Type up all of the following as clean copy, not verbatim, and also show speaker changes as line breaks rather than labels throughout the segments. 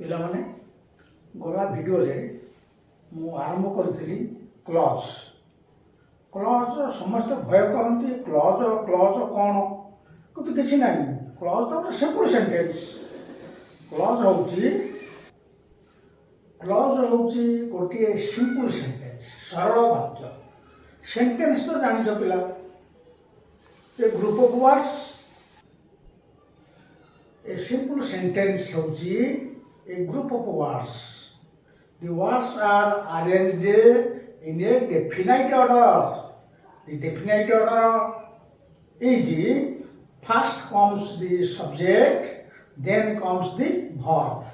ପିଲାମାନେ ଗଲା ଭିଡ଼ିଓରେ ମୁଁ ଆରମ୍ଭ କରିଥିଲି କ୍ଲଜ୍। କ୍ଲଜ୍ ସମସ୍ତେ ଭୟ କରନ୍ତି, କ୍ଲଜ୍ କ'ଣ, କିନ୍ତୁ କିଛି ନାହିଁ। କ୍ଲଜ୍ ତ ଗୋଟେ ସିମ୍ପଲ୍ ସେଣ୍ଟେନ୍ସ। କ୍ଲଜ୍ ହେଉଛି ଗୋଟିଏ ସିମ୍ପଲ୍ ସେଣ୍ଟେନ୍ସ, ସରଳ ବାକ୍ୟ। ସେଣ୍ଟେନ୍ସ ତ ଜାଣିଛ ପିଲା, a group of words. A simple sentence ହେଉଛି a group of words. The words are arranged in a definite order. The definite order is first comes the subject, then comes the verb,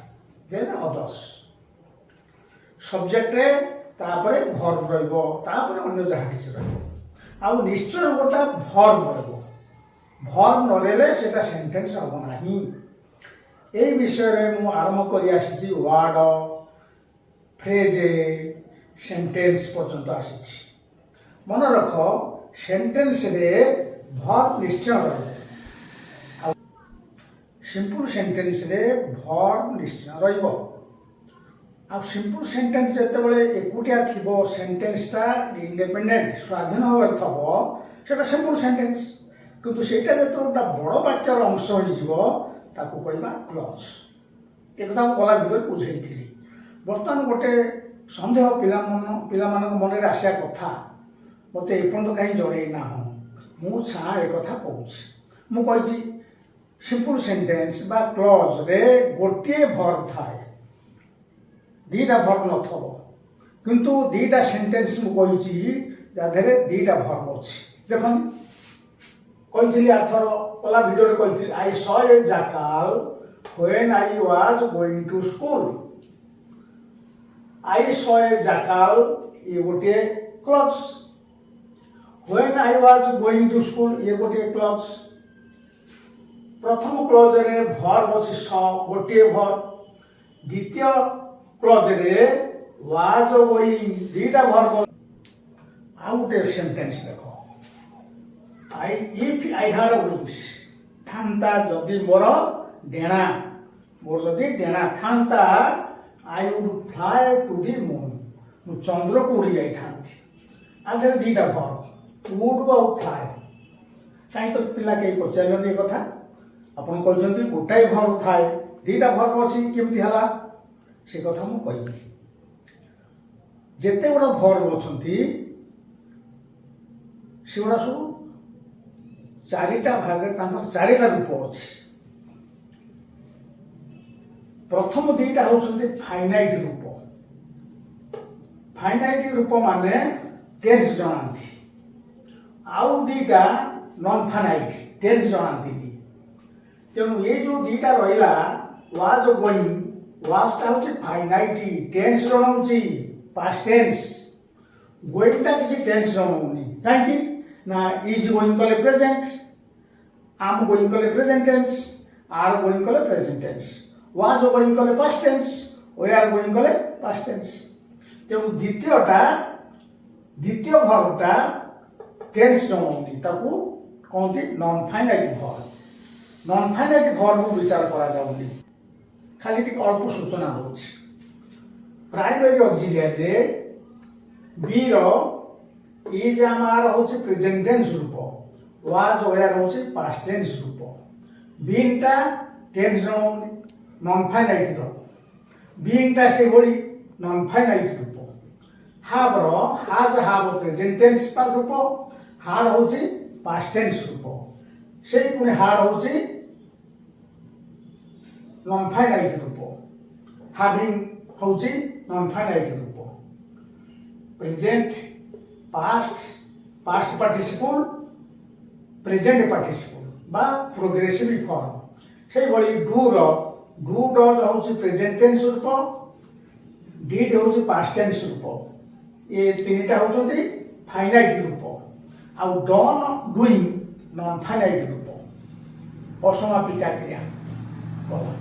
then others. Subject रे तापरे verb ରହିବ, तापरे ଅନ୍ୟ ଯାହା କିଛି ରହିବ। ଆଉ ନିଶ୍ଚୟ ଗୋଟା verb ରହିବ। verb ନ ରହିଲେ ସେଟା ସେଣ୍ଟେନ୍ସ ହେବ ନାହିଁ। এই বিষয়ে ମୁଁ ଆରମ୍ଭ କରି ଆସିଛି ୱାର୍ଡ, ଫ୍ରେଜ୍, ସେଣ୍ଟେନ୍ସ ପର୍ଯ୍ୟନ୍ତ ଆସିଛି। ମନେ ରଖ, ସେଣ୍ଟେନ୍ସରେ ଭର୍ବ ନିଶ୍ଚୟ ରହିବ। ଆଉ ସିମ୍ପଲ୍ ସେଣ୍ଟେନ୍ସରେ ଭର୍ବ ନିଶ୍ଚୟ ରହିବ। ଆଉ ସିମ୍ପଲ୍ ସେଣ୍ଟେନ୍ସ ଯେତେବେଳେ ଏକୁଟିଆ ଥିବ, ସେଣ୍ଟେନ୍ସଟା ଇଣ୍ଡିପେଣ୍ଡେଣ୍ଟ, ସ୍ୱାଧୀନ ଭାବରେ ଥିବ, ସେଇଟା ସିମ୍ପଲ୍ ସେଣ୍ଟେନ୍ସ। କିନ୍ତୁ ସେଇଟା ଯେତେବେଳେ ଗୋଟେ ବଡ଼ ବାକ୍ୟର ଅଂଶ ହୋଇଯିବ, ତାକୁ କହିବା କ୍ଲଜ୍। ଏ କଥା ମୁଁ ଗଲା ଭିଡ଼ିଓରେ ବୁଝେଇଥିଲି। ବର୍ତ୍ତମାନ ଗୋଟେ ସନ୍ଦେହ ପିଲାମାନଙ୍କ ମନରେ ଆସିବା କଥା, ମୋତେ ଏପର୍ଯ୍ୟନ୍ତ କାହିଁ ଜଣେଇ ନାହୁଁ। ମୁଁ ଏ କଥା କହୁଛି। ମୁଁ କହିଛି ସିମ୍ପଲ୍ ସେଣ୍ଟେନ୍ସ ବା କ୍ଲଜ୍ରେ ଗୋଟିଏ ଭର୍ବ ଥାଏ, ଦୁଇଟା ଭର୍ବ ନଥିବ। କିନ୍ତୁ ଦୁଇଟା ସେଣ୍ଟେନ୍ସ ମୁଁ କହିଛି ଯା ଦେହରେ ଦୁଇଟା ଭର୍ବ ଅଛି। ଦେଖନ୍ତୁ, କହିଥିଲି ଆରଥର ଗଲା ଭିଡ଼ିଓରେ କହିଥିଲି, I saw a jackal when I was going to school. I saw a jackal ଇଏ ଗୋଟିଏ clause. When I was going to school ଇଏ ଗୋଟିଏ କ୍ଲଜ୍। ପ୍ରଥମ କ୍ଲଜ୍ରେ ଭର୍ବ ଅଛି ଗୋଟିଏ ଭର୍ବ। ଦ୍ୱିତୀୟ କ୍ଲଜ୍ରେ was going ଦୁଇଟା ଭର୍ବ। ଆଉ ଗୋଟେ ସେଣ୍ଟେନ୍ସ ଦେଖ, if I had wings, ଥାନ୍ତା ଯଦି ମୋର ଡେଣା ଥାନ୍ତା, I would fly to the moon, ମୁଁ ଚନ୍ଦ୍ରକୁ ଉଡ଼ି ଯାଇଥାନ୍ତି। ଆ ଦେହରେ ଦୁଇଟା ଭର୍ବ, would ଆଉ fly। କାହିଁ ତ ପିଲା କେହି ପଚାରିଲେନି ଏ କଥା। ଆପଣ କହିଛନ୍ତି ଗୋଟାଏ ଭର୍ବ ଥାଏ, ଦୁଇଟା ଭର୍ବ ଅଛି, କେମିତି ହେଲା? ସେ କଥା ମୁଁ କହିବି। ଯେତେ ଗୁଡ଼ା ଭର୍ବ ଅଛନ୍ତି, ସେଗୁଡ଼ା ସବୁ ଚାରିଟା ଭାଗରେ ତାଙ୍କର ଚାରିଟା ରୂପ ଅଛି। ପ୍ରଥମ ଦୁଇଟା ହେଉଛନ୍ତି ଫାଇନାଇଟ୍ ରୂପ। ଫାଇନାଇଟ୍ ରୂପ ମାନେ ଟେନ୍ସ ଜଣାନ୍ତି। ଆଉ ଦୁଇଟା ନନ୍ ଫାଇନାଇଟ୍, ଟେନ୍ସ ଜଣାନ୍ତିନି। ତେଣୁ ଏ ଯେଉଁ ଦୁଇଟା ରହିଲା, ୱାଜ୍ ଗୋଇଂ, ୱାଜ୍ଟା ହେଉଛି ଫାଇନାଇଟ୍, ଟେନ୍ସ ଜଣାଉଛି, ପାଷ୍ଟ ଟେନ୍ସ। ଗୋଇଂଟା କିଛି ଟେନ୍ସ ଜଣାଉନି। କାହିଁକି ନା ଇଜ୍ ଗୋଇଂ କଲେ ପ୍ରେଜେଣ୍ଟ, am going କଲେ ପ୍ରେଜେଣ୍ଟ ଟେନ୍ସ, are going କଲେ ପ୍ରେଜେଣ୍ଟ ଟେନ୍ସ, was going କଲେ past tense, were going କଲେ past tense। ତେଣୁ ଦ୍ୱିତୀୟ ଭର୍ବଟା ଟେନ୍ସ ଜଣାଉନି, ତାକୁ କହନ୍ତି non finite verb. Non finite ଭର୍ବକୁ ବିଚାର କରାଯାଉନି। ଖାଲି ଟିକେ ଅଳ୍ପ ସୂଚନା ଦେଉଛି। ପ୍ରାଇମେରୀ ଅକ୍ସିଲିଆରୀରେ ବିର ଇଜ୍ ଆମ ଆର ହେଉଛି ପ୍ରେଜେଣ୍ଟ ଟେନ୍ସ ରୂପ, was were ହେଉଛି past tense ରୂପ। ବିଇଂଟା ଟେନ୍ସ ଜଣାଉନି, ନନ୍ ଫାଇନାଇଟ୍ ରୂପ। ବିଇଂଟା ସେଭଳି ନନ୍ ଫାଇନାଇଟ୍ ରୂପ। ହାବ୍ର ହାଜ୍ ପ୍ରେଜେଣ୍ଟ ଟେନ୍ସ ରୂପ, ହାଡ୍ ହେଉଛି past tense ରୂପ। ସେଇ ପୁଣି ହାଡ୍ ହେଉଛି ନନ୍ ଫାଇନାଇଟ୍ ରୂପ। ହାଭିଂ ହେଉଛି ନନ୍ ଫାଇନାଇଟ୍ ରୂପ। ପ୍ରେଜେଣ୍ଟ, ପାଷ୍ଟ ପାର୍ଟିସିପଲ୍, ପ୍ରେଜେଣ୍ଟ ପାର୍ଟିସିପଲ୍ ବା ପ୍ରୋଗ୍ରେସିଭ୍ ଫର୍ମ। ସେଇଭଳି ଡୁ ଡଜ୍ ହେଉଛି ପ୍ରେଜେଣ୍ଟ ଟେନ୍ସ ରୂପ, ଡିଡ୍ ହେଉଛି ପାଷ୍ଟ ଟେନ୍ସ ରୂପ। ଏ ତିନିଟା ହେଉଛନ୍ତି ଫାଇନାଇଟ୍ ରୂପ। ଆଉ ଡନ୍, ଡୁଇଂ ନନ୍ ଫାଇନାଇଟ୍ ରୂପ, ଅସମାପିକା କ୍ରିୟା କଲା।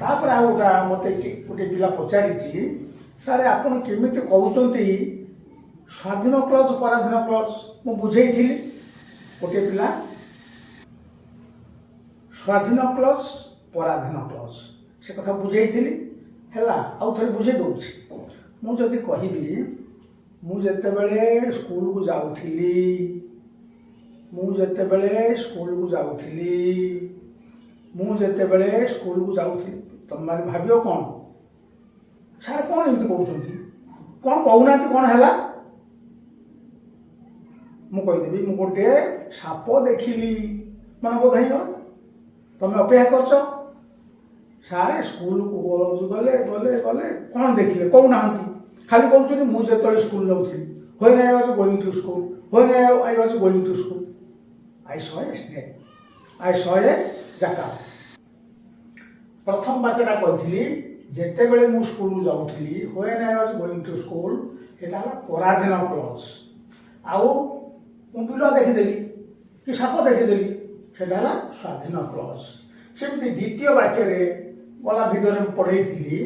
ତାପରେ ଆଉ ମୋତେ ଗୋଟେ ପିଲା ପଚାରିଛି, ସାର୍ ଆପଣ କେମିତି କହୁଛନ୍ତି ସ୍ୱାଧୀନ କ୍ଲଜ୍ ପରାଧୀନ କ୍ଲଜ୍? ମୁଁ ବୁଝେଇଥିଲି। ଗୋଟିଏ ପିଲା ସ୍ୱାଧୀନ କ୍ଲଜ୍ ପରାଧୀନ କ୍ଲଜ୍, ସେ କଥା ବୁଝେଇଥିଲି। ହେଲା ଆଉ ଥରେ ବୁଝେଇ ଦେଉଛି। ମୁଁ ଯଦି କହିବି ମୁଁ ଯେତେବେଳେ ସ୍କୁଲକୁ ଯାଉଥିଲି, ମୁଁ ଯେତେବେଳେ ସ୍କୁଲକୁ ଯାଉଥିଲି, ମୁଁ ଯେତେବେଳେ ସ୍କୁଲକୁ ଯାଉଥିଲି, ତମେମାନେ ଭାବିବ କ'ଣ ସାର୍ କ'ଣ ଏମିତି କହୁଛନ୍ତି, କ'ଣ କହୁନାହାନ୍ତି କ'ଣ ହେଲା? ମୁଁ କହିଦେବି ମୁଁ ଗୋଟିଏ ସାପ ଦେଖିଲି, ମାନେ ବୋଧ ହେଇଗଲା। ତମେ ଅପେକ୍ଷା କରୁଛ ସାର୍ ସ୍କୁଲକୁ ଗଲେ ଗଲେ ଗଲେ କ'ଣ ଦେଖିଲେ କହୁନାହାନ୍ତି, ଖାଲି କହୁଛନ୍ତି ମୁଁ ଯେତେବେଳେ ସ୍କୁଲ ଯାଉଥିଲି, when I was going to school, when I was going to school, I saw a snake, I saw a jackal। ପ୍ରଥମ ବାକ୍ୟଟା କହିଥିଲି ଯେତେବେଳେ ମୁଁ ସ୍କୁଲକୁ ଯାଉଥିଲି, when I was going to school, ଏଇଟା ହେଲା ପରାଧୀନ କ୍ଲଜ୍। ଆଉ ମୁଁ ବିଲ ଦେଖିଦେଲି କି ସାପ ଦେଖିଦେଲି, ସେଟା ହେଲା ସ୍ୱାଧୀନ କ୍ଲଜ୍। ସେମିତି ଦ୍ୱିତୀୟ ବାକ୍ୟରେ ଗଲା ଭିଡ଼ିଓରେ ମୁଁ ପଢ଼େଇଥିଲି,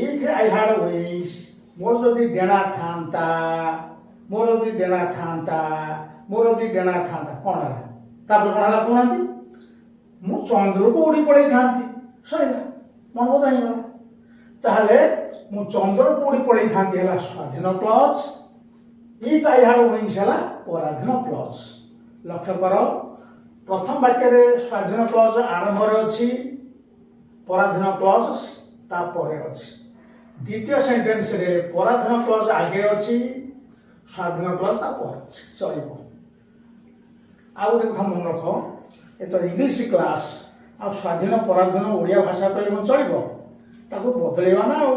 ଇଫ୍ ଆଇ ହ୍ୟାଡ୍ ୱିଙ୍ଗସ୍, ମୋର ଯଦି ଡେଣା ଥାନ୍ତା, ମୋର ଯଦି ଡେଣା ଥାନ୍ତା, ମୋର ଯଦି ଡେଣା ଥାନ୍ତା, କ'ଣ ହେଲା? ତାପରେ କ'ଣ ହେଲା କହୁନାହାନ୍ତି? ମୁଁ ଚନ୍ଦ୍ରକୁ ଉଡ଼ି ପଳେଇଥାନ୍ତି, ସରିଲା, ମନବୋଧ ହେଇଗଲା। ତାହେଲେ ମୁଁ ଚନ୍ଦ୍ରକୁ ଉଡ଼ି ପଳେଇଥାନ୍ତି ହେଲା ସ୍ୱାଧୀନ clause, if I had wings ହେଲା ପରାଧୀନ କ୍ଲଜ୍। ଲକ୍ଷ୍ୟ କର, ପ୍ରଥମ ବାକ୍ୟରେ ସ୍ୱାଧୀନ କ୍ଲଜ୍ ଆରମ୍ଭରେ ଅଛି, ପରାଧୀନ କ୍ଲଜ୍ ତାପରେ ଅଛି। ଦ୍ୱିତୀୟ ସେଣ୍ଟେନ୍ସରେ ପରାଧୀନ କ୍ଲଜ୍ ଆଗେ ଅଛି, ସ୍ୱାଧୀନ କ୍ଲଜ୍ ତାପରେ ଅଛି, ଚଳିବ। ଆଉ ଗୋଟେ କଥା ମନେ ରଖ, ଏ ତ ଇଂଲିଶ କ୍ଲାସ୍, ଆଉ ସ୍ୱାଧୀନ ପରାଧୀନ ଓଡ଼ିଆ ଭାଷା କହିଲେ କ'ଣ ଚଳିବ? ତାକୁ ବଦଳେଇବା ନା। ଆଉ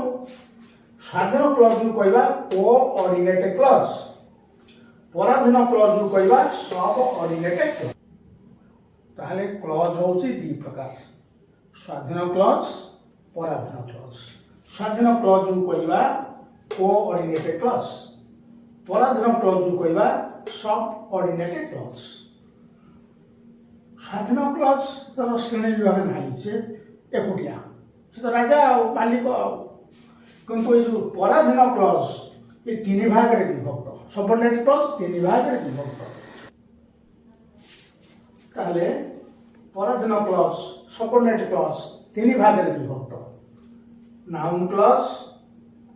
ସ୍ୱାଧୀନ କ୍ଲଜ୍କୁ କହିବା କୋଅର୍ଡିନେଟ୍ କ୍ଲଜ୍, ପରାଧୀନ କ୍ଲଜ୍କୁ କହିବା ସବଅର୍ଡିନେଟ୍ କ୍ଲଜ୍। ତାହେଲେ କ୍ଲଜ୍ ହେଉଛି ଦୁଇ ପ୍ରକାର, ସ୍ୱାଧୀନ କ୍ଲଜ୍, ପରାଧୀନ କ୍ଲଜ୍। ସ୍ୱାଧୀନ କ୍ଲଜ୍କୁ କହିବା କୋଅର୍ଡିନେଟ୍ କ୍ଲଜ୍, ପରାଧୀନ କ୍ଲଜ୍କୁ କହିବା ସବଅର୍ଡିନେଟ୍ କ୍ଲଜ୍। ସ୍ୱାଧୀନ କ୍ଲଜ୍ ତାର ଶ୍ରେଣୀ ବିଭାଗ ନାହିଁ, ସେ ଏକୁଟିଆ, ସେ ତ ରାଜା ଆଉ ମାଲିକ ଆଉ। କିନ୍ତୁ ଏଇ ଯେଉଁ ପରାଧୀନ କ୍ଲଜ୍ ଏ ତିନି ଭାଗରେ ବିଭକ୍ତ, ସବଅର୍ଡିନେଟ୍ କ୍ଲଜ୍ ତିନି ଭାଗରେ ବିଭକ୍ତ। ତାହେଲେ ପରାଧୀନ କ୍ଲଜ୍, ସବଅର୍ଡିନେଟ୍ କ୍ଲଜ୍ ତିନି ଭାଗରେ ବିଭକ୍ତ, ନାଉନ୍ କ୍ଲଜ୍,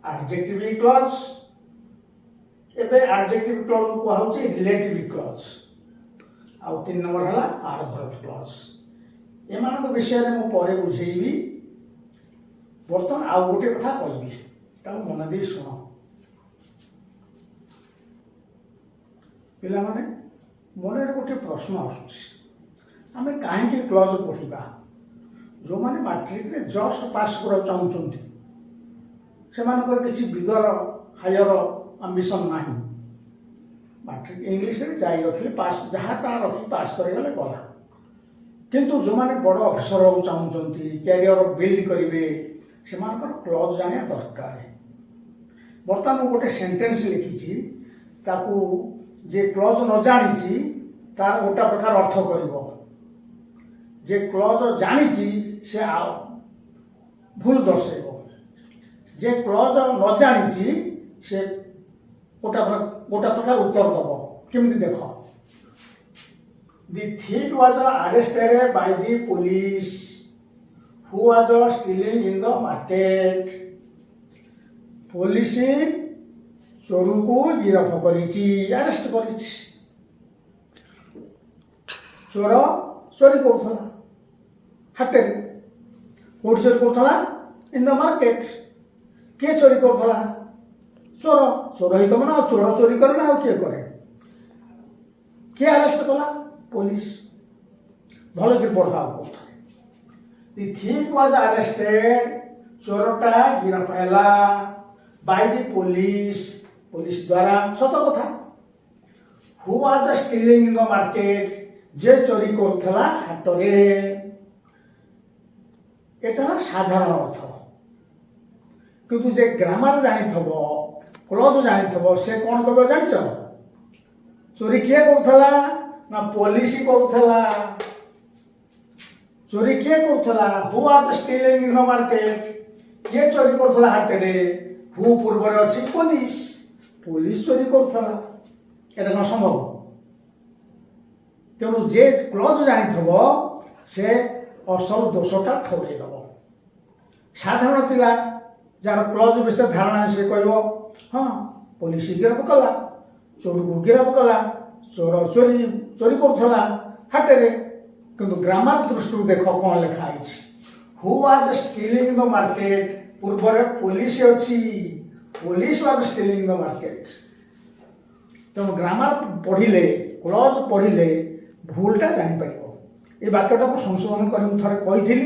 ଆଡଜେକ୍ଟିଭ୍ କ୍ଲଜ୍, ଏବେ ଆଡଜେକ୍ଟିଭ୍ କ୍ଲଜ୍ କୁହାହେଉଛି ରିଲେଟିଭ୍ କ୍ଲଜ୍, ଆଉ 3 ନମ୍ବର ହେଲା ଆଡଭର୍ବ କ୍ଲଜ୍। ଏମାନଙ୍କ ବିଷୟରେ ମୁଁ ପରେ ବୁଝେଇବି। ବର୍ତ୍ତମାନ ଆଉ ଗୋଟିଏ କଥା କହିବି, ତାକୁ ମନ ଦେଇ ଶୁଣ। ପିଲାମାନେ, ମନରେ ଗୋଟିଏ ପ୍ରଶ୍ନ ଆସୁଛି, ଆମେ କାହିଁକି କ୍ଲଜ୍ ପଢ଼ିବା? ଯେଉଁମାନେ ମାଟ୍ରିକରେ ଜଷ୍ଟ ପାସ୍ କରିବାକୁ ଚାହୁଁଛନ୍ତି, ସେମାନଙ୍କର କିଛି ବିଗର ହାୟର ଆମ୍ବିସନ୍ ନାହିଁ। ମାଟ୍ରିକ ଇଂଲିଶରେ ଯାଇ ରଖିଲେ ପାସ୍, ଯାହା ତାହା ରଖି ପାସ୍ କରିଗଲେ ଗଲା। କିନ୍ତୁ ଯେଉଁମାନେ ବଡ଼ ଅଫିସର ହେବାକୁ ଚାହୁଁଛନ୍ତି, କ୍ୟାରିୟର ବିଲ୍ଡ କରିବେ, ସେମାନଙ୍କର କ୍ଲଜ୍ ଜାଣିବା ଦରକାର। ବର୍ତ୍ତମାନ ମୁଁ ଗୋଟେ ସେଣ୍ଟେନ୍ସ ଲେଖିଛି, ତାକୁ ଯେ କ୍ଲଜ୍ ନ ଜାଣିଛି ତାର ଗୋଟା ପ୍ରକାର ଅର୍ଥ କରିବ, ଯେ କ୍ଲଜ୍ ଜାଣିଛି ସେ ଆଉ ଭୁଲ ଦର୍ଶାଇବ, ଯେ କ୍ଲଜ୍ ନ ଜାଣିଛି ସେ ଗୋଟା ପ୍ରକାର ଉତ୍ତର ଦେବ। କେମିତି ଦେଖ, ଦି thief was arrested by the police who was stealing in the market। Police ଚୋରକୁ ଗିରଫ କରିଛି, ଆରେଷ୍ଟ କରିଛି। ଚୋର ଚୋରି କରୁଥିଲା ହାଟରେ, କୋଉଠି ଚୋରି କରୁଥିଲା? In the market. କିଏ ଚୋରି କରୁଥିଲା? ଚୋର। ଚୋର ହେଇଥିବ ନା, ଚୋର ଚୋରି କରେ ନା ଆଉ କିଏ କରେ? କିଏ ଆରେଷ୍ଟ କଲା? ପୋଲିସ। ଭଲ କି ପଢ଼ା କହୁଥିଲେ, ଦି thief was arrested, ଚୋରଟା ଗିରଫ ହେଲା, by the police, ପୋଲିସ ଦ୍ୱାରା, ସତ କଥା। who was stealing in the market, ଯେ ଚୋରି କରୁଥିଲା ହାଟରେ। ଏଟା ସାଧାରଣ ଅର୍ଥ, କିନ୍ତୁ ଯେ ଗ୍ରାମାର ଜାଣିଥିବ, କ୍ଲଜ୍ ଜାଣିଥିବ, ସେ କ'ଣ କହିବ ଜାଣିଛ? ଚୋରି କିଏ କରୁଥିଲା? ନା ପୋଲିସ କରୁଥିଲା। ଚୋରି କିଏ କରୁଥିଲା? Who was stealing in the market, କିଏ ଚୋରି କରୁଥିଲା ହାଟରେ? ହୁ ପୂର୍ବରେ ଅଛି ପୋଲିସ, ପୋଲିସ ଚୋରି କରୁଥିଲା। ଏଟା କ'ଣ ସମ୍ଭବ? ତେଣୁ ଯେ କ୍ଲଜ୍ ଜାଣିଥିବ ସେ ଅସଲ ଦୋଷଟା ଠଉରେଇ ଦେବ। ସାଧାରଣ ପିଲା जार क्लोज विषय धारणा से कह हाँ पुलिस गिरफ कला चोर को गिरफ कला चोर चोरी चोरी करुला हाटे किंतु ग्रामर दृष्टि देख कौन लिखाई who was stealing the market पूर्व पुलिस अच्छी police was stealing the market तेणु ग्रामर पढ़िले क्लोज पढ़िले भूलटा जापर ये वाक्यटा को संशोधन कर थे कही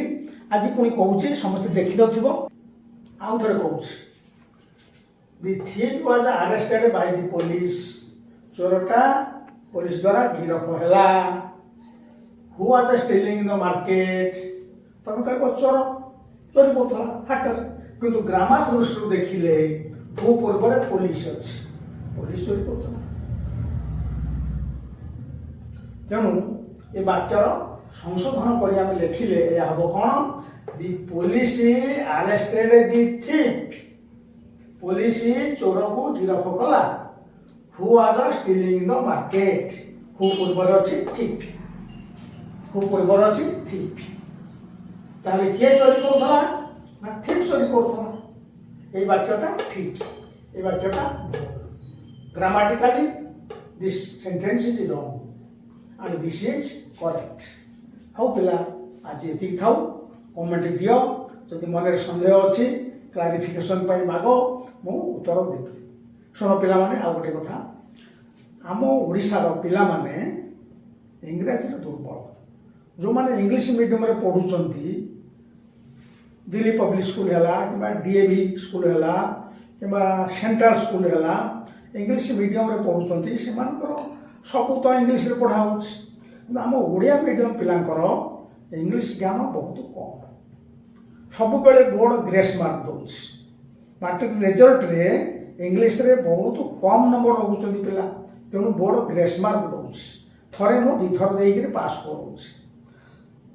आज पुणी कौच समस्त देखी नथिबो आउ थे कौच the thief was arrested by the police चोरटा पुलिस द्वारा गिरफ है who was stealing the market तुम कह चोर चोरी करुला हाटर किंतु ग्रामर दृष्टि देखिले हु पूर्व पुलिस अच्छी पुलिस चोरी करुला तेणु ये वाक्यर संशोधन कर आम लिखिले हम कौन दि पुलिस अरेस्टेड दि थिफ पुलिस चोर को गिरफ कला who was stealing the market who पूर्व अच्छी थिफ हु पूर्व अच्छी थिफ ताले किए चोरी करुला ना थिफ चोरी करुला ये वाक्यटा ठीक ये वाक्यटा grammatically this sentence is wrong and this is correct हाउ पिला आज ये थाउ कमेंट दियो जदि मन सन्देह अच्छी क्लारिफिकेशन माग मु उत्तर देवी शुण पिला माने आ गोटे कथा आम ओडिशार पिला माने इंग्राजी दुर्बल जो माने इंग्लिश मीडियम रे पढ़ुचंती दिल्ली पब्लिक स्कूल है कि डीएवी स्कूल है कि सेंट्रल स्कूल है इंग्लिश मीडियम रे पढ़ुचंती सेमानकर सबू तो इंग्लिश रे पढ़ा आम ओडिया मीडियम पिलांकर इंग्लिश ज्ञान बहुत कम सब बेले बोर्ड ग्रेस मार्क दौर मैट्रिक रिजल्ट रे इंग्लिश रे बहुत कम नंबर रखुच्च पिला तेणु बोर्ड ग्रेस मार्क दौर थे मु दुईथर देकर पास कर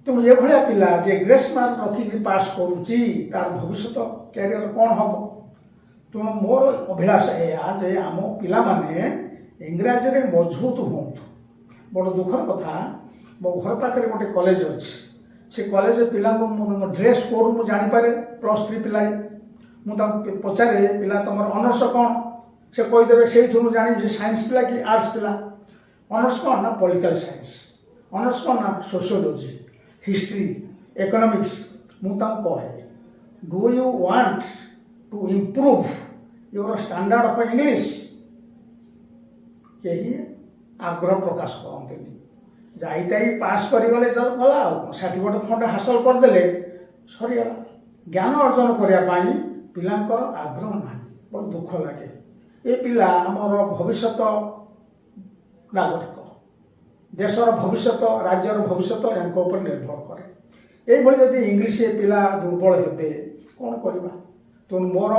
तेणु ये भाया पिला जे ग्रेस मार्क रखिक पास करुच्ची तार भविष्य कैरियर कौन हम तेणु मोर अभिलाष या जे आम पिला माने इंग्राजी रे मजबूत हूँ बड़ दुखर कथा मो घर पाखे गोटे कॉलेज अच्छी से कॉलेज पिला ड्रेस कोड मुझे जानीपे +3 पिला मुझे पचारे पिला तुम ऑनर्स कौन से कहीदेवे से जानी साइंस पिला कि आर्ट्स पिला ऑनर्स कौन ना पॉलिटिकल साइंस ऑनर्स कौन ना सोशियोलॉजी हिस्ट्री इकोनॉमिक्स मुझे कहे do you want to improve your standard of English यही आग्रह प्रकाश करते जाईता पास करगले गला सर्टिफिकेट खंडे हासिल करदे सरीगला ज्ञान अर्जन करने पिलांकर आग्रह ना बड़ दुख लगे ये पिला आमर भविष्य नागरिक देशर भविष्य राज्यर भविष्य यांक उपर निर्भर करे ये इंग्लिश पिला दुर्बल हे कौन करवा तेणु मोर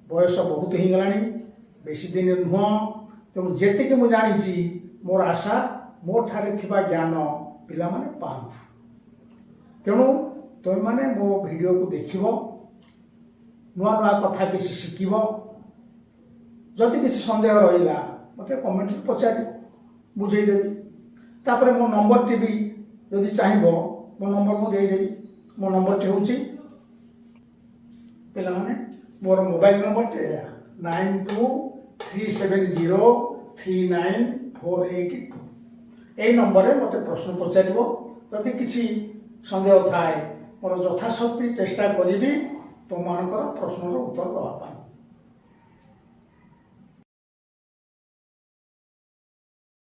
बयस बहुत ही गलानी बेसी दिन नुह तेणु जी मुझे जानी मोर आशा मोर ठारे थिबा ज्ञान पिला माने पाऊ तेणु तुम माने मो वीडियो को देख नुआ नुआ कथा किसी शिखब जदि किसी सन्देह रहा मत कमेंट पचार बुझेदेवी तापर मो नंबर टी भी जदि चाहब मो नंबर मुदेदेवी मो नंबर टी हूँ पिला माने मोर मोबाइल नंबर 9237039482 यही नंबर में मत प्रश्न पचार जदि किसी सन्देह थाए मोर यथाशक्ति चेष्टा करी तुम प्रश्नर उत्तर देवाई।